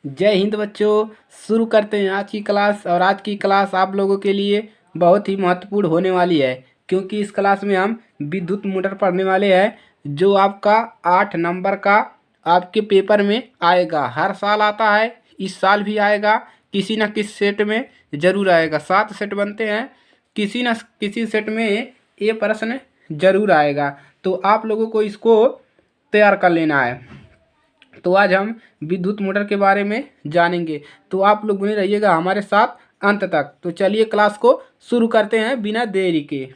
जय हिंद बच्चों। शुरू करते हैं आज की क्लास। और आज की क्लास आप लोगों के लिए बहुत ही महत्वपूर्ण होने वाली है, क्योंकि इस क्लास में हम विद्युत मोटर पढ़ने वाले हैं, जो आपका 8 नंबर का आपके पेपर में आएगा। हर साल आता है, इस साल भी आएगा। किसी न किसी सेट में ज़रूर आएगा। 7 सेट बनते हैं, किसी न किसी सेट में ये प्रश्न ज़रूर आएगा। तो आप लोगों को इसको तैयार कर लेना है। तो आज हम विद्युत मोटर के बारे में जानेंगे, तो आप लोग बने रहिएगा हमारे साथ अंत तक। तो चलिए क्लास को शुरू करते हैं बिना देरी के।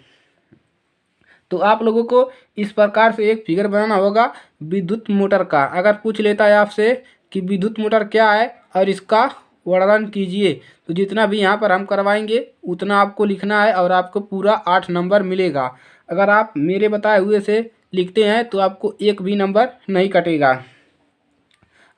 तो आप लोगों को इस प्रकार से एक फिगर बनाना होगा विद्युत मोटर का। अगर पूछ लेता है आपसे कि विद्युत मोटर क्या है और इसका वर्णन कीजिए, तो जितना भी यहाँ पर हम करवाएंगे उतना आपको लिखना है और आपको पूरा 8 नंबर मिलेगा। अगर आप मेरे बताए हुए से लिखते हैं तो आपको एक भी नंबर नहीं कटेगा।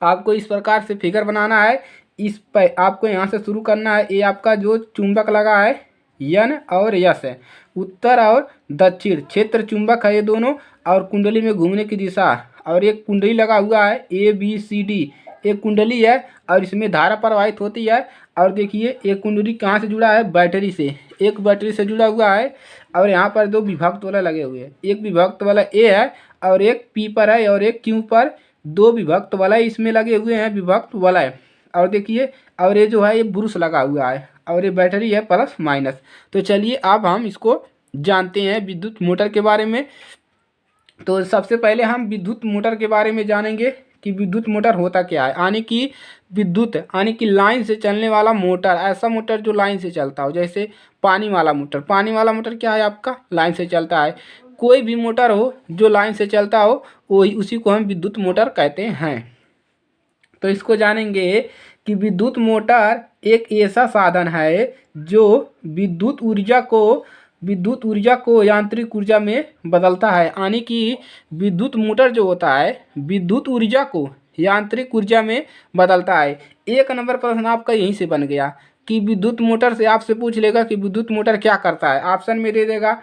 आपको इस प्रकार से फिगर बनाना है। इस पर आपको यहाँ से शुरू करना है। ये आपका जो चुंबक लगा है यन और यस है, उत्तर और दक्षिण क्षेत्र चुंबक है ये दोनों, और कुंडली में घूमने की दिशा। और एक कुंडली लगा हुआ है ABCD, एक कुंडली है और इसमें धारा प्रवाहित होती है। और देखिए एक कुंडली कहाँ से जुड़ा है, बैटरी से, एक बैटरी से जुड़ा हुआ है। और यहाँ पर 2 विभक्त वाला लगे हुए हैं, एक विभक्त वाला A है और एक P पर है और एक Q पर। 2 विभक्त वलय इसमें लगे हुए हैं, विभक्त वलय। और देखिए और ये जो है ये ब्रुश लगा हुआ है और ये बैटरी है प्लस माइनस। तो चलिए अब हम इसको जानते हैं विद्युत मोटर के बारे में। तो सबसे पहले हम विद्युत मोटर के बारे में जानेंगे कि विद्युत मोटर होता क्या है। यानी कि विद्युत यानी कि लाइन से चलने वाला मोटर, ऐसा मोटर जो लाइन से चलता हो, जैसे पानी वाला मोटर। पानी वाला मोटर क्या है आपका, लाइन से चलता है। कोई भी मोटर हो जो लाइन से चलता हो वही उसी को हम विद्युत मोटर कहते हैं। तो इसको जानेंगे कि विद्युत मोटर एक ऐसा साधन है जो विद्युत ऊर्जा को यांत्रिक ऊर्जा में बदलता है। यानी कि विद्युत मोटर जो होता है विद्युत ऊर्जा को यांत्रिक ऊर्जा में बदलता है। एक नंबर प्रश्न आपका यहीं से बन गया कि विद्युत मोटर से आपसे पूछ लेगा कि विद्युत मोटर क्या करता है। ऑप्शन में दे देगा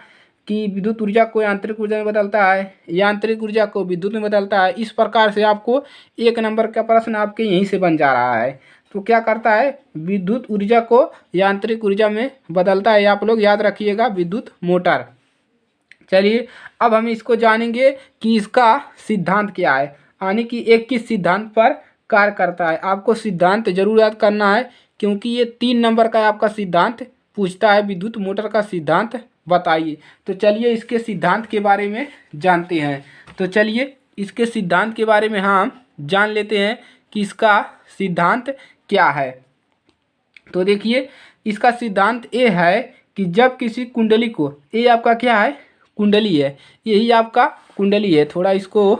कि विद्युत ऊर्जा को यांत्रिक ऊर्जा में बदलता है, यांत्रिक ऊर्जा को विद्युत में बदलता है। इस प्रकार से आपको एक नंबर का प्रश्न आपके यहीं से बन जा रहा है। तो क्या करता है, विद्युत ऊर्जा को यांत्रिक ऊर्जा में बदलता है। आप लोग याद रखिएगा विद्युत मोटर। चलिए अब हम इसको जानेंगे कि इसका सिद्धांत क्या है, यानी कि एक किस सिद्धांत पर कार्य करता है। आपको सिद्धांत जरूर याद करना है, क्योंकि ये 3 नंबर का आपका सिद्धांत पूछता है। विद्युत मोटर का सिद्धांत बताइए। तो चलिए इसके सिद्धांत के बारे में जानते हैं। तो चलिए इसके सिद्धांत के बारे में हम जान लेते हैं कि इसका सिद्धांत क्या है। तो देखिए इसका सिद्धांत ये है कि जब किसी कुंडली को, ये आपका क्या है, कुंडली है, यही आपका कुंडली है। थोड़ा इसको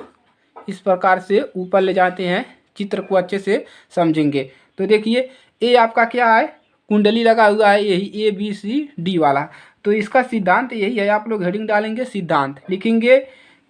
इस प्रकार से ऊपर ले जाते हैं, चित्र को अच्छे से समझेंगे। तो देखिए ये आपका क्या है, कुंडली लगा हुआ है, यही ABCD वाला। तो इसका सिद्धांत यही है। आप लोग हेडिंग डालेंगे, सिद्धांत लिखेंगे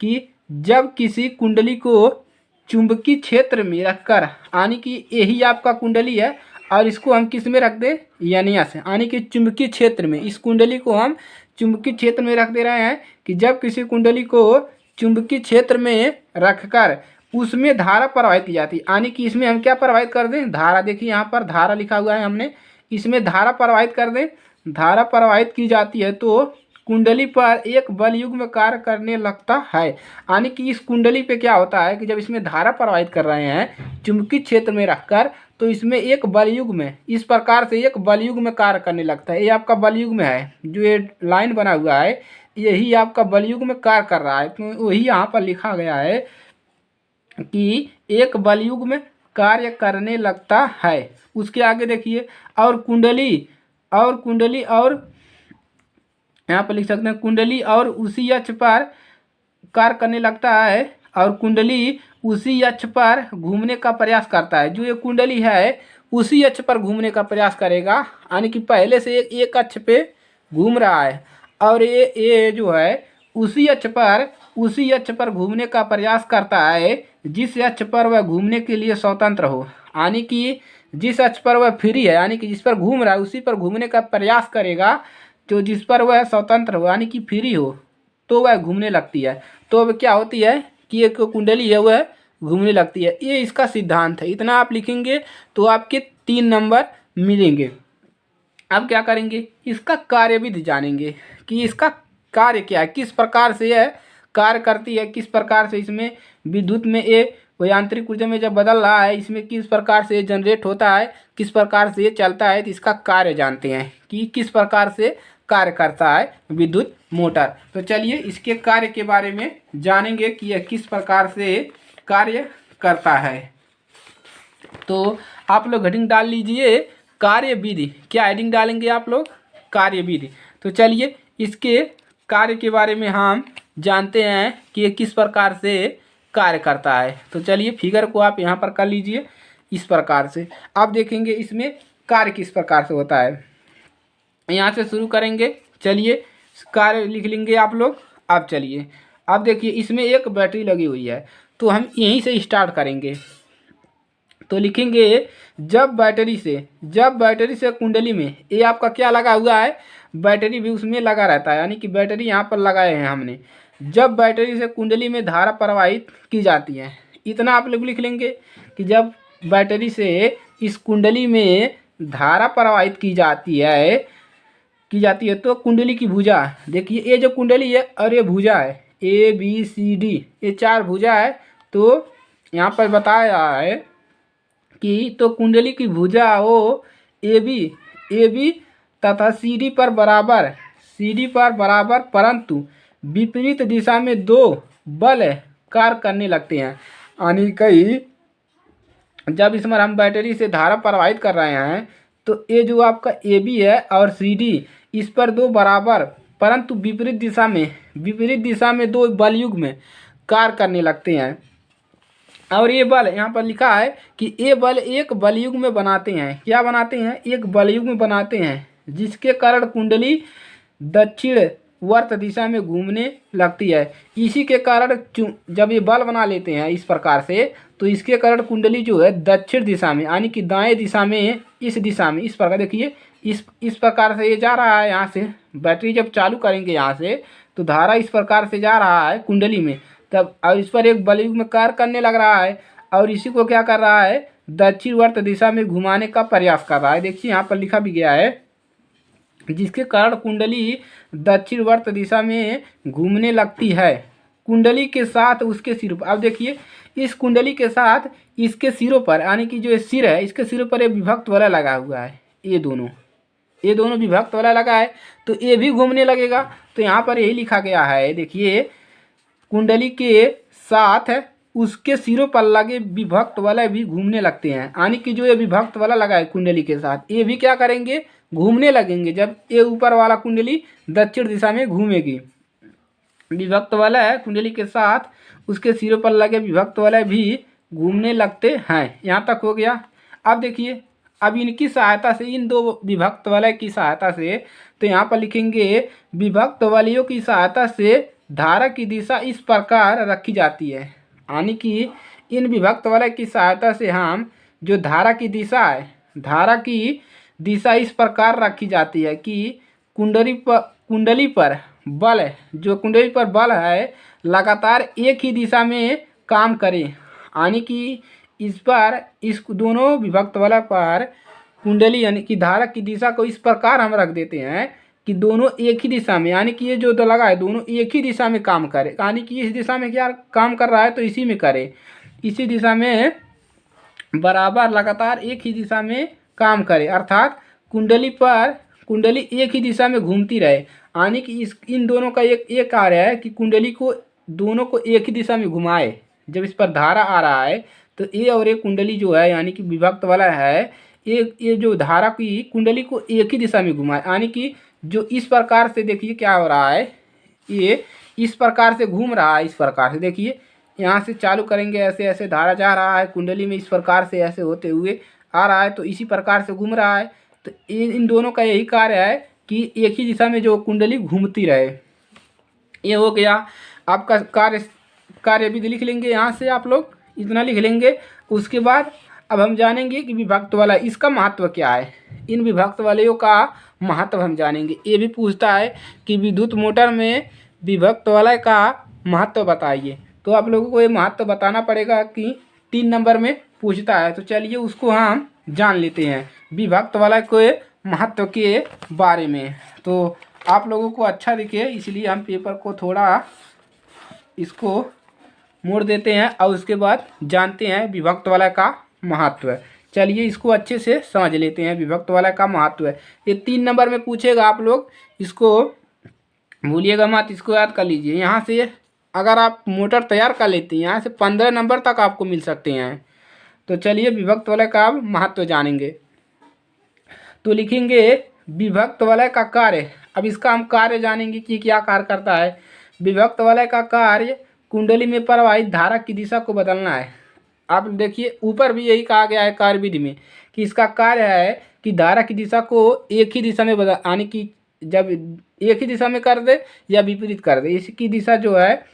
कि जब किसी कुंडली को चुंबकीय क्षेत्र में रखकर, यानी कि यही आपका कुंडली है और इसको हम किस में रख दें, यानी यानी कि चुंबकीय क्षेत्र में, इस कुंडली को हम चुंबकीय क्षेत्र में रख दे रहे हैं। कि जब किसी कुंडली को चुंबकीय क्षेत्र में रखकर उसमें धारा प्रवाहित की जाती है, यानी कि इसमें हम क्या प्रवाहित कर दें, धारा। देखिए यहाँ पर धारा लिखा हुआ है हमने, इसमें धारा प्रवाहित कर दें, धारा प्रवाहित की जाती है तो कुंडली पर एक बलयुग्म कार्य करने लगता है। यानी कि इस कुंडली पे क्या होता है कि जब इसमें धारा प्रवाहित कर रहे हैं चुंबकीय क्षेत्र में रखकर, तो इसमें एक बलयुग्म, इस प्रकार से एक बलयुग्म कार्य करने लगता है। ये आपका बलयुग्म है, जो ये लाइन बना हुआ है यही आपका बलयुग्म कार्य कर रहा है। तो वही यहाँ पर लिखा गया है कि एक बलयुग्म कार्य करने लगता है। उसके आगे देखिए और कुंडली और यहाँ पर लिख सकते हैं कुंडली और उसी अक्ष पर कार्य करने लगता है, और कुंडली उसी अक्ष पर घूमने का प्रयास करता है। जो ये कुंडली है उसी अक्ष पर घूमने का प्रयास करेगा, यानी कि पहले से एक अक्ष पे घूम रहा है और ये जो है उसी अक्ष पर घूमने का प्रयास करता है जिस अक्ष पर वह घूमने के लिए स्वतंत्र हो। यानी कि जिस अक्ष पर वह फ्री है, यानी कि जिस पर घूम रहा है उसी पर घूमने का प्रयास करेगा। जो जिस पर वह स्वतंत्र हो यानी कि फ्री हो तो वह घूमने लगती है। तो अब क्या होती है कि एक कुंडली है वह घूमने लगती है। ये इसका सिद्धांत है। इतना आप लिखेंगे तो आपके 3 नंबर मिलेंगे। अब क्या करेंगे, इसका कार्यविधि जानेंगे कि इसका कार्य क्या है, किस प्रकार से यह कार्य करती है, किस प्रकार से इसमें विद्युत में ये यांत्रिक ऊर्जा में जब बदल रहा है इसमें किस प्रकार से जनरेट होता है, किस प्रकार से ये चलता है। तो इसका कार्य जानते हैं कि किस प्रकार से कार्य करता है विद्युत मोटर। तो चलिए इसके कार्य के बारे में जानेंगे कि यह किस प्रकार से कार्य करता है। तो आप लोग हेडिंग डाल लीजिए कार्य विधि। क्या हेडिंग डालेंगे आप लोग, कार्य विधि। तो चलिए इसके कार्य के बारे में हम जानते हैं कि ये किस प्रकार से कार्य करता है। तो चलिए फिगर को आप यहाँ पर कर लीजिए इस प्रकार से। आप देखेंगे इसमें कार्य किस प्रकार से होता है। यहाँ से शुरू करेंगे। चलिए कार्य लिख लेंगे आप लोग। अब चलिए अब देखिए इसमें एक बैटरी लगी हुई है तो हम यहीं से स्टार्ट करेंगे। तो लिखेंगे जब बैटरी से कुंडली में, ये आपका क्या लगा हुआ है, बैटरी भी उसमें लगा रहता है, यानी कि बैटरी यहाँ पर लगाए हैं हमने। जब बैटरी से कुंडली में धारा प्रवाहित की जाती है, इतना आप लोग लिख लेंगे कि जब बैटरी से इस कुंडली में धारा प्रवाहित की जाती है तो कुंडली की भुजा, देखिए ये जो कुंडली है और ये भुजा है ABCD, ये 4 भुजा है। तो यहाँ पर बताया है कि तो कुंडली की भुजा हो AB तथा CD पर बराबर परंतु विपरीत दिशा में 2 बल कार्य करने लगते हैं। यानी कहीं जब इसमें हम बैटरी से धारा प्रवाहित कर रहे हैं तो ये जो आपका AB है और CD इस पर 2 बराबर परंतु विपरीत दिशा में 2 बलयुग में कार्य करने लगते हैं। और ये बल यहाँ पर लिखा है कि ये बल एक बलयुग में बनाते हैं। क्या बनाते हैं, एक बलयुग में बनाते हैं जिसके कारण कुंडली दक्षिण वर्त दिशा में घूमने लगती है। इसी के कारण जब ये बल बना लेते हैं इस प्रकार से तो इसके कारण कुंडली जो है दक्षिण दिशा में, यानी कि दाएं दिशा में, इस दिशा में, इस प्रकार देखिए इस प्रकार से ये जा रहा है। यहाँ से बैटरी जब चालू करेंगे यहाँ से तो धारा इस प्रकार से जा रहा है कुंडली में तब, और इस पर एक बलयुग में कार्य करने लग रहा है और इसी को क्या कर रहा है, दक्षिण वर्त दिशा में घुमाने का प्रयास कर रहा है। देखिए यहाँ पर लिखा भी गया है जिसके कारण कुंडली दक्षिण वर्त दिशा में घूमने लगती है। कुंडली के साथ उसके सिर पर, अब देखिए इस कुंडली के साथ इसके सिरों पर, यानी कि जो ये सिर है इसके सिरों पर एक विभक्त वाला लगा हुआ है। ये दोनों विभक्त वाला लगा है तो ये भी घूमने लगेगा। तो यहाँ पर यही लिखा गया है, देखिए कुंडली के साथ उसके सिरों पर लगे विभक्त वाला भी घूमने लगते हैं। यानी कि जो ये विभक्त वाला लगा है कुंडली के साथ, ये भी क्या करेंगे, घूमने लगेंगे जब ये ऊपर वाला कुंडली दक्षिण दिशा में घूमेगी। विभक्त वाला है कुंडली के साथ उसके सिरों पर लगे विभक्त वाला भी घूमने लगते हैं। यहाँ तक हो गया। अब देखिए अब इनकी सहायता से, इन 2 विभक्त वलय की सहायता से, तो यहाँ पर लिखेंगे विभक्त वलयों की सहायता से धारा की दिशा इस प्रकार रखी जाती है। यानी कि इन विभक्त वलय की सहायता से हम जो धारा की दिशा है, धारा की दिशा इस प्रकार रखी जाती है कि कुंडली पर बल, जो कुंडली पर बल है लगातार एक ही दिशा में काम करे। यानी कि इस पर इस दोनों विभक्त वाला पर कुंडली यानी कि धारा की दिशा को इस प्रकार हम रख देते हैं कि दोनों एक ही दिशा में, यानी कि ये जो लगा है दोनों एक ही दिशा में काम करे। यानी कि इस दिशा में क्या काम कर रहा है तो इसी में करे, इसी दिशा में बराबर लगातार एक ही दिशा में काम करे, अर्थात कुंडली एक ही दिशा में घूमती रहे। यानी कि इन दोनों का एक कार्य है कि कुंडली को दोनों को एक ही दिशा में घुमाए। जब इस पर धारा आ रहा है तो ये और एक कुंडली जो है यानी कि विभक्त वाला है, ये जो धारा की कुंडली को एक ही दिशा में घुमाए। यानी कि जो इस प्रकार से देखिए क्या हो रहा है, ये इस प्रकार से घूम रहा है। इस प्रकार से देखिए यहाँ से चालू करेंगे, ऐसे ऐसे धारा जा रहा है कुंडली में, इस प्रकार से ऐसे होते हुए आ रहा है तो इसी प्रकार से घूम रहा है। तो इन दोनों का यही कार्य है कि एक ही दिशा में जो कुंडली घूमती रहे। ये हो गया आपका कार्य विधि लिख लेंगे यहाँ से आप लोग, इतना लिख लेंगे। उसके बाद अब हम जानेंगे कि विभक्त वाला इसका महत्व क्या है। इन विभक्त वालों का महत्व हम जानेंगे। ये भी पूछता है कि विद्युत मोटर में विभक्त वाला का महत्व बताइए। तो आप लोगों को ये महत्व बताना पड़ेगा कि 3 नंबर में पूछता है। तो चलिए उसको हम जान लेते हैं विभक्त वलय के महत्व के बारे में। तो आप लोगों को अच्छा दिखे इसलिए हम पेपर को थोड़ा इसको मोड़ देते हैं और उसके बाद जानते हैं विभक्त वलय का महत्व। चलिए इसको अच्छे से समझ लेते हैं विभक्त वलय का महत्व। ये 3 नंबर में पूछेगा, आप लोग इसको भूलिएगा मत, इसको याद कर लीजिए। यहाँ से अगर आप मोटर तैयार कर लेते हैं यहाँ से 15 नंबर तक आपको मिल सकते हैं। तो चलिए विभक्त वलय का महत्व जानेंगे। तो लिखेंगे विभक्त वलय का कार्य। अब इसका हम कार्य जानेंगे कि क्या कार्य करता है। विभक्त वलय का कार्य कुंडली में प्रवाहित धारा की दिशा को बदलना है। आप देखिए ऊपर भी यही कहा गया है कार्यविधि में कि इसका कार्य है कि धारा की दिशा को एक ही दिशा में बदल, यानी कि जब एक ही दिशा में कर दे या विपरीत कर दे, इसकी दिशा जो है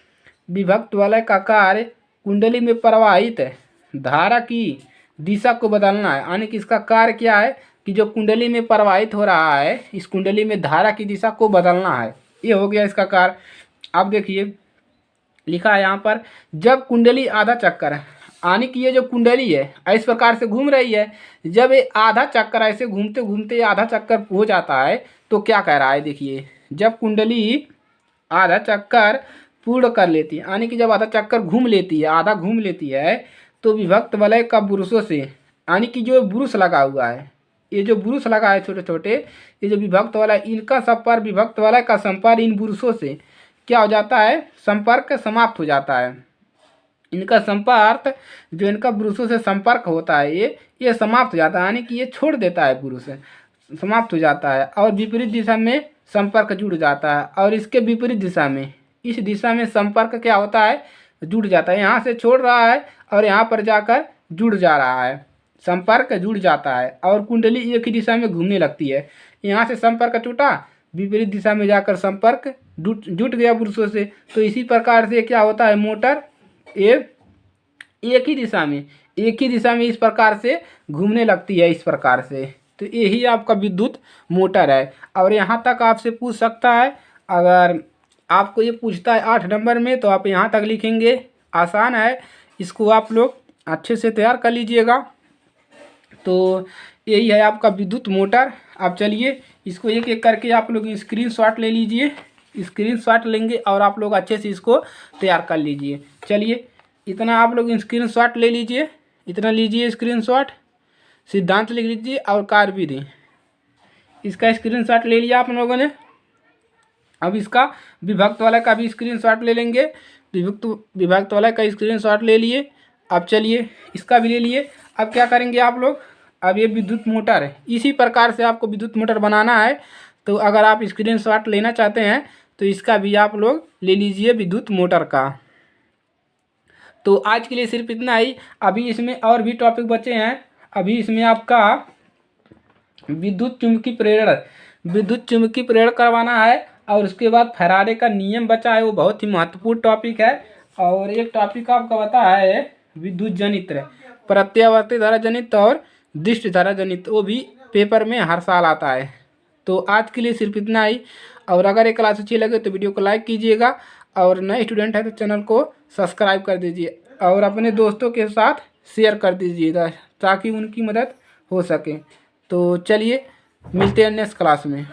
विभक्त वलय का कार्य कुंडली में प्रवाहित धारा की दिशा को बदलना है। यानी कि इसका कार्य क्या है कि जो कुंडली में प्रवाहित हो रहा है इस कुंडली में धारा की दिशा को बदलना है। ये हो गया इसका कार्य। अब देखिए लिखा है यहाँ पर, जब कुंडली आधा चक्कर है, यानी कि ये जो कुंडली है इस प्रकार से घूम रही है, जब ये आधा चक्कर ऐसे घूमते घूमते आधा चक्कर हो जाता है तो क्या कह रहा है देखिए, जब कुंडली आधा चक्कर पूर्ण कर लेती है, यानी कि जब आधा चक्कर घूम लेती है, आधा घूम लेती है, तो विभक्त वलय का बुरुशों से, यानी कि जो बुरुश लगा हुआ है, ये जो बुरुश लगा है छोटे छोटे, ये जो विभक्त वलय, इनका संपर्क, विभक्त वलय का संपर्क इन बुरुशों से क्या हो जाता है, संपर्क समाप्त हो जाता है। इनका संपर्क जो इनका बुरुशों से संपर्क होता है ये समाप्त हो जाता है, यानी कि ये छोड़ देता है, बुरुश समाप्त हो जाता है और विपरीत दिशा में संपर्क जुड़ जाता है। और इसके विपरीत दिशा में, इस दिशा में संपर्क क्या होता है, जुड़ जाता है। यहाँ से छोड़ रहा है और यहाँ पर जाकर जुड़ जा रहा है, संपर्क जुड़ जाता है और कुंडली एक ही दिशा में घूमने लगती है। यहाँ से संपर्क टूटा, विपरीत दिशा में जाकर संपर्क जुट गया बुरुशों से। तो इसी प्रकार से क्या होता है, मोटर एक ही दिशा में इस प्रकार से घूमने लगती है, इस प्रकार से। तो यही आपका विद्युत मोटर है। और यहाँ तक आपसे पूछ सकता है, अगर आपको ये पूछता है 8 नंबर में तो आप यहाँ तक लिखेंगे, आसान है, इसको आप लोग अच्छे से तैयार कर लीजिएगा। तो यही है आपका विद्युत मोटर। अब चलिए इसको एक एक करके आप लोग स्क्रीनशॉट ले लीजिए, स्क्रीनशॉट लेंगे और आप लोग अच्छे से इसको तैयार कर लीजिए। चलिए इतना आप लोग स्क्रीनशॉट ले लीजिए, इतना लीजिए स्क्रीनशॉट, सिद्धांत लिख लीजिए और कार्यविधि, इसका स्क्रीनशॉट ले लिया आप लोगों ने। अब इसका विभक्त वलय का भी स्क्रीनशॉट ले लेंगे, विभक्त वलय का स्क्रीनशॉट ले लिए। अब चलिए इसका भी ले लिए। अब क्या करेंगे आप लोग, अब ये विद्युत मोटर है, इसी प्रकार से आपको विद्युत मोटर बनाना है। तो अगर आप स्क्रीनशॉट लेना चाहते हैं तो इसका भी आप लोग ले लीजिए विद्युत मोटर का। तो आज के लिए सिर्फ इतना ही। अभी इसमें और भी टॉपिक बचे हैं। अभी इसमें आपका विद्युत चुम्बकीय प्रेरण करवाना है और उसके बाद फैराडे का नियम बचा है, वो बहुत ही महत्वपूर्ण टॉपिक है। और एक टॉपिक आपका बता है विद्युत जनित्र, प्रत्यावर्ती धारा जनित और दृष्टि धारा जनित, वो भी पेपर में हर साल आता है। तो आज के लिए सिर्फ इतना ही। और अगर ये क्लास अच्छी लगे तो वीडियो को लाइक कीजिएगा और नए स्टूडेंट है तो चैनल को सब्सक्राइब कर दीजिए और अपने दोस्तों के साथ शेयर कर दीजिएगा ताकि उनकी मदद हो सके। तो चलिए मिलते हैं नेक्स्ट क्लास में।